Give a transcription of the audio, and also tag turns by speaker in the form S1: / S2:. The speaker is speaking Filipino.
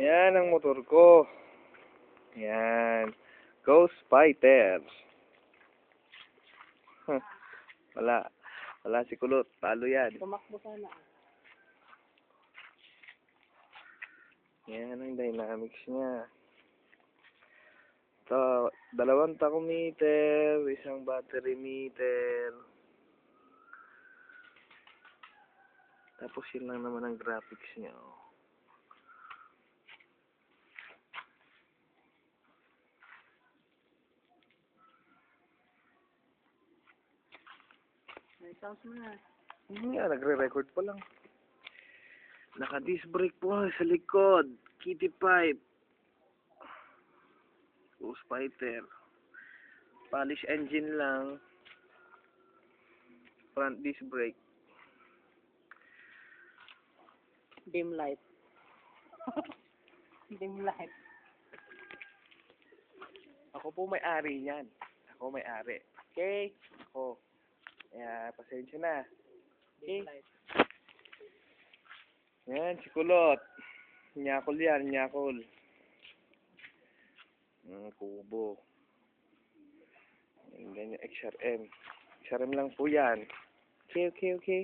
S1: Yan ang motor ko. Yan. Ghost Fighter. Wala. Wala si Kulot. Talo yan.
S2: Tumakbo sana.
S1: Yan ang dynamics niya. Ito, 2 tachometer, 1 battery meter. Tapos yun lang naman ang graphics niya. Oh.
S2: May sounds mo na.
S1: Nga, nagre-record pa lang. Naka-disc brake po sa likod. Kitty pipe. Ghost Fighter. Polish engine lang. Front disc brake.
S2: Dim light. Dim light.
S1: Ako po may-ari niyan. Ako may-ari. Okay? Ako. Kaya, pasensya na.
S2: Dim light.
S1: Yan, si Kulot. Nyakol yan, nyakol. Kubo. Yan, ganyan, XRM. XRM lang po yan. Okay, okay, okay.